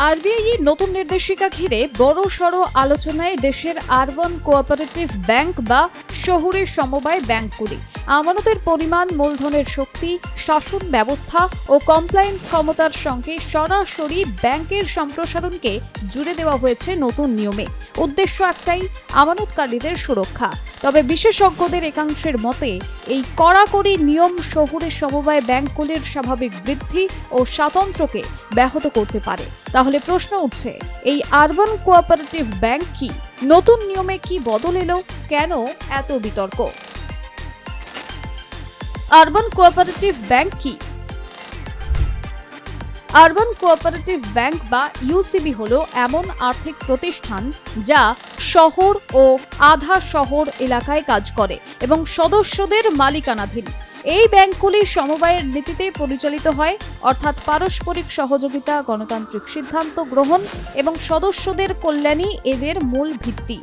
RBI এর নতুন নির্দেশিকা ঘিরে বড়সড় আলোচনায় দেশের আরবান কোঅপারেটিভ ব্যাংক বা শহুরে সমবায় ব্যাংকগুলি। আমানতের পরিমাণ, মূলধনের শক্তি, শাসন ব্যবস্থা ও কমপ্লায়েন্স ক্ষমতার সঙ্গে সরাসরি ব্যাংকের সম্প্রসারণকে জুড়ে দেওয়া হয়েছে নতুন নিয়মে। উদ্দেশ্য একটাই, আমানতকারীদের সুরক্ষা। তবে বিশেষজ্ঞদের একাংশের মতে এই কড়াকড়ি নিয়ম শহুরে সমবায় ব্যাংকগুলির স্বাভাবিক বৃদ্ধি ও স্বাতন্ত্র্যকে ব্যাহত করতে পারে। তাহলে প্রশ্ন উঠছে, এই আরবান কোঅপারেটিভ ব্যাংক কি? নতুন নিয়মে কি বদল এলো? কেন এত বিতর্ক? আরবান কোঅপারেটিভ ব্যাংক কি? আরবান কোঅপারেটিভ ব্যাংক বা ইউসিবি হলো এমন আর্থিক প্রতিষ্ঠান যা শহর ও আধা শহর এলাকায় কাজ করে এবং সদস্যদের মালিকানাধীন। এই ব্যাংকগুলি সমবায়ের নীতিতে পরিচালিত হয়, অর্থাৎ পারস্পরিক সহযোগিতা, গণতান্ত্রিক সিদ্ধান্ত গ্রহণ এবং সদস্যদের কল্যাণই এদের মূল ভিত্তি।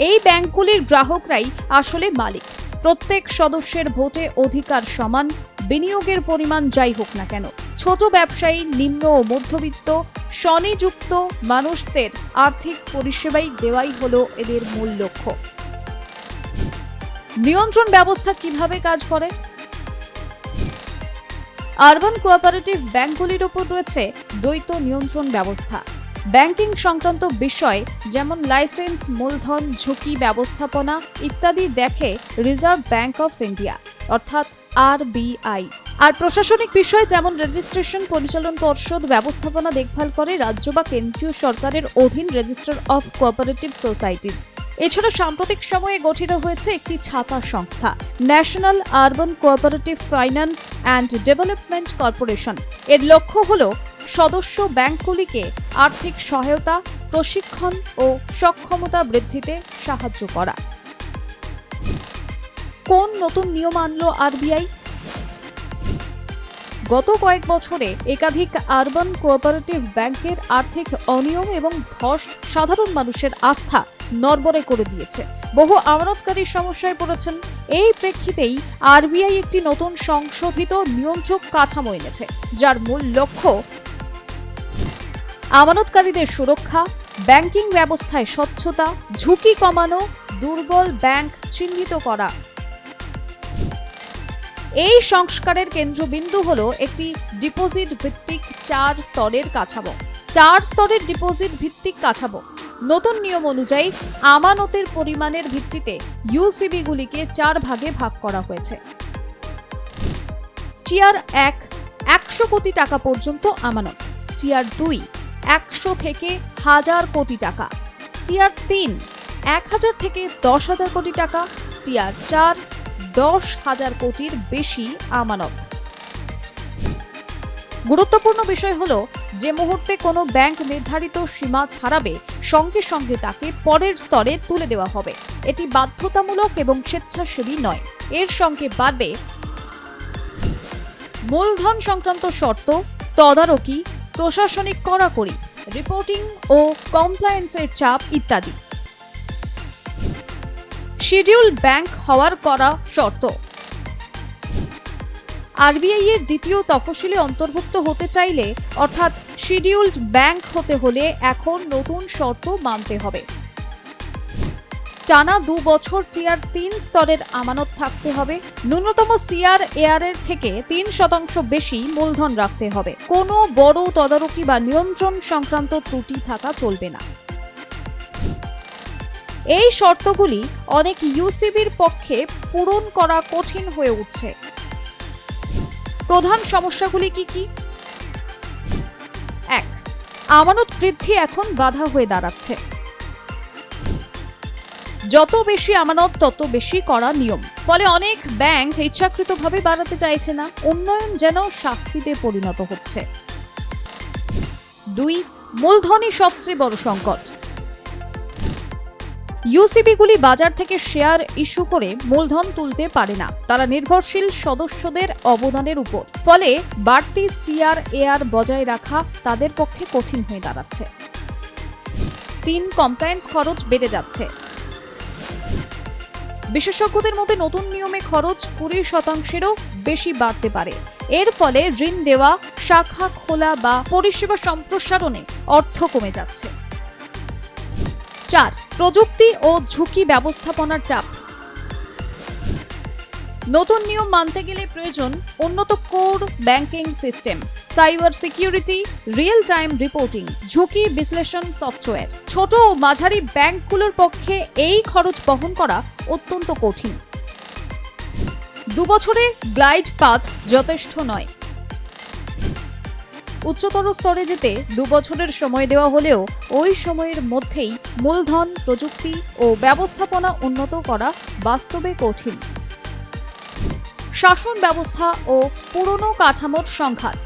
এই ব্যাংকগুলির গ্রাহকরাই আসলে মালিক। প্রত্যেক সদস্যের ভোটে অধিকার সমান, বিনিয়োগের পরিমাণ যাই হোক না কেন। ছোট ব্যবসায়ী, নিম্ন ও মধ্যবিত্ত, স্বনিযুক্ত মানুষদের আর্থিক পরিষেবাই দেওয়াই হলো এদের মূল লক্ষ্য। নিয়ন্ত্রণ ব্যবস্থা কিভাবে কাজ করে? আরবান কোঅপারেটিভ ব্যাংকগুলির উপর রয়েছে দ্বৈত নিয়ন্ত্রণ ব্যবস্থা। ব্যাংকিং সংক্রান্ত বিষয় যেমন লাইসেন্স, মূলধন, ঝুঁকি ব্যবস্থাপনা ইত্যাদি দেখে রিজার্ভ ব্যাংক অফ ইন্ডিয়া অর্থাৎ আরবিআই। আর প্রশাসনিক বিষয় যেমন রেজিস্ট্রেশন, পরিচালন পর্ষদ ব্যবস্থাপনা দেখভাল করে রাজ্য বা কেন্দ্রীয় সরকারের অধীন রেজিস্টার অফ কোঅপারেটিভ সোসাইটিজ। এছাড়া সাম্প্রতিক সময়ে গঠিত হয়েছে একটি ছাতা সংস্থা, national urban cooperative finance and development corporation. এর লক্ষ্য হল সদস্য ব্যাংকগুলিকে আর্থিক সহায়তা, প্রশিক্ষণ ও সক্ষমতা বৃদ্ধিতে সাহায্য করা। কোন নতুন নিয়ম আনলো আরবিআই? গত কয়েক বছরে একাধিক আরবান কোঅপারেটিভ ব্যাংকের আর্থিক অনিয়ম এবং ধস সাধারণ মানুষের আস্থা নড়বড়ে করে দিয়েছে। বহু আমানতকারী সমস্যায় পড়েছেন। এই প্রেক্ষিতেই আরবিআই একটি নতুন সংশোধিত নিয়ন্ত্রক কাঠামো এনেছে, যার মূল লক্ষ্য আমানতকারীদের সুরক্ষা, ব্যাংকিং ব্যবস্থায় স্বচ্ছতা, ঝুঁকি কমানো, দুর্বল ব্যাংক চিহ্নিত করা। এই সংস্কারের কেন্দ্রবিন্দু হলো একটি ডিপোজিট ভিত্তিক 4 স্তরের কাঠামো। 4 স্তরের ডিপোজিট ভিত্তিক কাঠামো। নতুন নিয়ম অনুযায়ী আমানতের পরিমাণের ভিত্তিতে ইউসিবি গুলিকে 4 ভাগে ভাগ করা হয়েছে। টিয়ার 1 100 কোটি টাকা পর্যন্ত আমানত, টিয়ার 2 100 থেকে 1000 কোটি টাকা, টিয়ার 3 1000 থেকে 10,000 কোটি টাকা, টিয়ার 4 10,000 কোটির বেশি আমানত। গুরুত্বপূর্ণ বিষয় হলো, যে মুহূর্তে কোনো ব্যাংক নির্ধারিত সীমা ছাড়াবে, সঙ্গে সঙ্গে তাকে পরের স্তরে তুলে দেওয়া হবে। এটি বাধ্যতামূলক এবং স্বেচ্ছাসেবী নয়। এর সঙ্গে বাড়বে মূলধন সংক্রান্ত শর্ত, তদারকি, প্রশাসনিক কড়াকড়ি, রিপোর্টিং ও কমপ্লায়েন্সের চাপ ইত্যাদি। শিডিউল ব্যাংক হওয়ার কড়া শর্ত। আরবিআই এর দ্বিতীয় তফসিলে অন্তর্ভুক্ত হতে চাইলে, অর্থাৎ শিডিউলড ব্যাংক হতে হলে এখন নতুন শর্ত মানতে হবে। টানা 2 বছর টিয়ার 3 স্তরের আমানত থাকতে হবে। ন্যূনতম সিআরএআর এর থেকে 3% বেশি মূলধন রাখতে হবে। কোনো বড় তদারকি বা নিয়ন্ত্রণ সংক্রান্ত ত্রুটি থাকা চলবে না। এই শর্তগুলি অনেক ইউসিবির পক্ষে পূরণ করা কঠিন হয়ে উঠছে। প্রধান সমস্যাগুলি কি কি? 1. আমানত বৃদ্ধি এখন বাধা হয়ে দাঁড়াচ্ছে। যত বেশি আমানত তত বেশি কড়া নিয়ম। ফলে অনেক ব্যাংক ইচ্ছাকৃতভাবে বাড়াতে চাইছে না। উন্নয়ন যেন শাস্তিতে পরিণত হচ্ছে। 2. মূলধনই সবচেয়ে বড় সংকট। ইউসিবিগুলি বাজার থেকে শেয়ার ইস্যু করে মূলধন তুলতে পারে না। তারা নির্ভরশীল সদস্যদের অবদানের উপর। ফলে বাড়তি সিআরএআর বজায় রাখা তাদের পক্ষে কঠিন হয়ে দাঁড়াচ্ছে। 3. কমপ্লায়েন্স খরচ বেড়ে যাচ্ছে। বিশেষজ্ঞদের মতে নতুন নিয়মে খরচ 20%-এরও বেশি বাড়তে পারে। এর ফলে ঋণ দেওয়া, শাখা খোলা বা পরিষেবা সম্প্রসারণে অর্থ কমে যাচ্ছে। 4. প্রযুক্তি ও ঝুঁকি ব্যবস্থাপনার চাপ। নতুন নিয়ম মানতে গেলে প্রয়োজন উন্নত core banking system, cyber security, real time reporting, ঝুঁকি বিশ্লেষণ সফটওয়্যার। ছোট ও মাঝারি ব্যাংকগুলোর পক্ষে এই খরচ বহন করা অত্যন্ত কঠিন। 2 বছরে গ্লাইড পাথ যথেষ্ট নয়। উচ্চতর স্তরে যেতে 2 বছরের সময় দেওয়া হলেও ওই সময়ের মধ্যেই মূলধন, প্রযুক্তি ও ব্যবস্থাপনা উন্নত করা বাস্তবে কঠিন। শাসন ব্যবস্থা ও পুরনো কাঠামোর সংঘাত।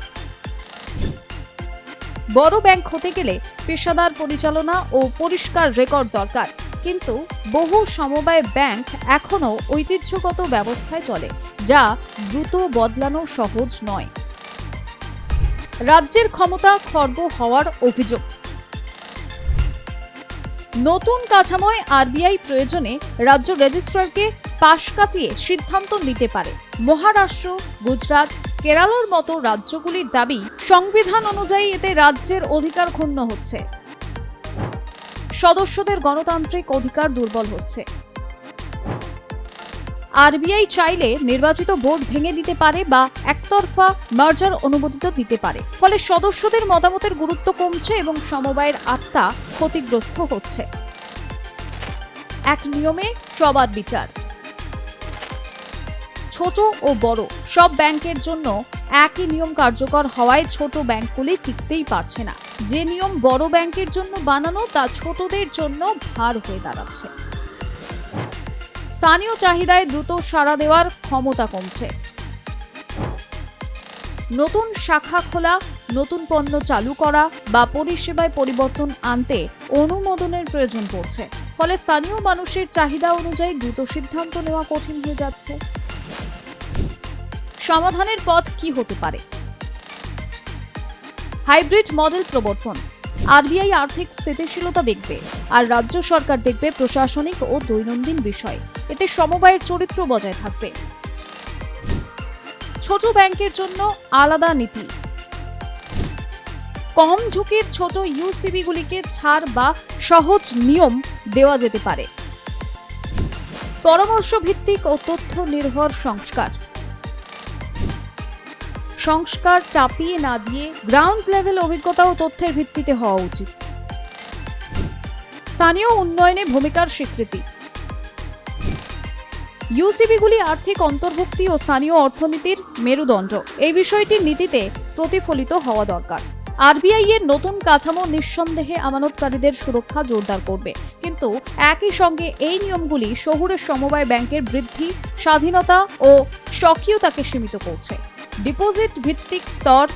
বড় ব্যাংক হতে গেলে পেশাদার পরিচালনা ও পরিষ্কার রেকর্ড দরকার, কিন্তু বহু সমবায় ব্যাংক এখনো ঐতিহ্যগত ব্যবস্থায় চলে, যা দ্রুত বদলানো সহজ নয়। রাজ্যের ক্ষমতা খর্ব হওয়ার অভিযোগ। নতুন কাঠামোয় আরবিআই প্রয়োজনে রাজ্য রেজিস্ট্রারকে পাশ কাটিয়ে সিদ্ধান্ত নিতে পারে। মহারাষ্ট্র, গুজরাট, কেরালার মতো রাজ্যগুলির দাবি, সংবিধান অনুযায়ী এতে রাজ্যের অধিকার ক্ষুণ্ণ হচ্ছে, সদস্যদের গণতান্ত্রিক অধিকার দুর্বল হচ্ছে। আরবিআই চাইলে নির্বাচিত বোর্ড ভেঙে দিতে পারে বা একতরফা মার্জার অনুমোদিত দিতে পারে, ফলে সদস্যদের মতামতের গুরুত্ব কমছে এবং সমবায়ের আত্মা ক্ষতিগ্রস্ত হচ্ছে। এক নিয়মে সবাদ বিচার। ছোট ও বড় সব ব্যাংকের জন্য একই নিয়ম কার্যকর হওয়ায় ছোট ব্যাংকগুলি টিকতেই পারছে না। যে নিয়ম বড় ব্যাংকের জন্য বানানো তা ছোটদের জন্য ভার হয়ে দাঁড়াচ্ছে। স্থানীয় চাহিদায় দ্রুত সাড়া দেওয়ার ক্ষমতা কমছে। নতুন শাখা খোলা, নতুন পণ্য চালু করা বা পরিষেবায় পরিবর্তন আনতে অনুমোদনের প্রয়োজন পড়ছে, ফলে স্থানীয় মানুষের চাহিদা অনুযায়ী দ্রুত সিদ্ধান্ত নেওয়া কঠিন হয়ে যাচ্ছে। সমাধানের পথ কি হতে পারে? হাইব্রিড মডেল প্রবর্তন। আরবিআই আর্থিক স্থিতিশীলতা দেখবে, আর রাজ্য সরকার দেখবে প্রশাসনিক ও দৈনন্দিন বিষয়। এতে সমবায়ের চরিত্র বজায় থাকবে। ছোট ব্যাংকের জন্য আলাদা নীতি। কম ঝুঁকির ছোট ইউসিবিগুলিকে ছাড় বা সহজ নিয়ম দেওয়া যেতে পারে। পরামর্শ ভিত্তিক ও তথ্য নির্ভর সংস্কার। সংস্কার চাপিয়ে না দিয়ে গ্রাউন্ড লেভেল অভিজ্ঞতা ও তথ্যের ভিত্তিতে হওয়া উচিত। স্থানীয় উন্নয়নে ভূমিকার স্বীকৃতি। ইউসিবিগুলি আর্থিক অন্তর্ভুক্তি ও স্থানীয় অর্থনীতির মেরুদণ্ড, এই বিষয়টি নীতিতে প্রতিফলিত হওয়া দরকার। আরবিআই এর নতুন কাঠামো নিঃসন্দেহে আমানতকারীদের সুরক্ষা জোরদার করবে, কিন্তু একই সঙ্গে এই নিয়মগুলি শহুরের সমবায় ব্যাংকের বৃদ্ধি, স্বাধীনতা ও স্বকীয়তাকে সীমিত করছে। ডিপোজিট ভিত্তিক স্তর,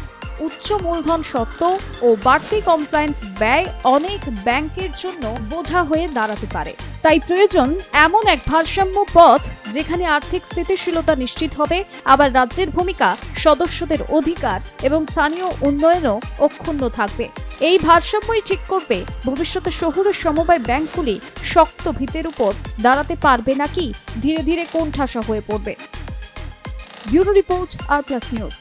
উচ্চ মূলধন শর্ত ও বাড়তি কমপ্লায়েন্স ব্যয় অনেক ব্যাংকের জন্য বোঝা হয়ে দাঁড়াতে পারে। তাই প্রয়োজন এমন এক ভারসাম্য পথ যেখানে আর্থিক স্থিতিশীলতা নিশ্চিত হবে, আবার রাজ্যের ভূমিকা, সদস্যদের অধিকার এবং স্থানীয় উন্নয়নও অক্ষুণ্ণ থাকবে। এই ভারসাম্যই ঠিক করবে ভবিষ্যতে শহুরের সমবায় ব্যাংকগুলি শক্ত ভিতের উপর দাঁড়াতে পারবে নাকি ধীরে ধীরে কোণঠাসা হয়ে পড়বে। ব্যুরো রিপোর্ট, আর প্লাস নিউজ।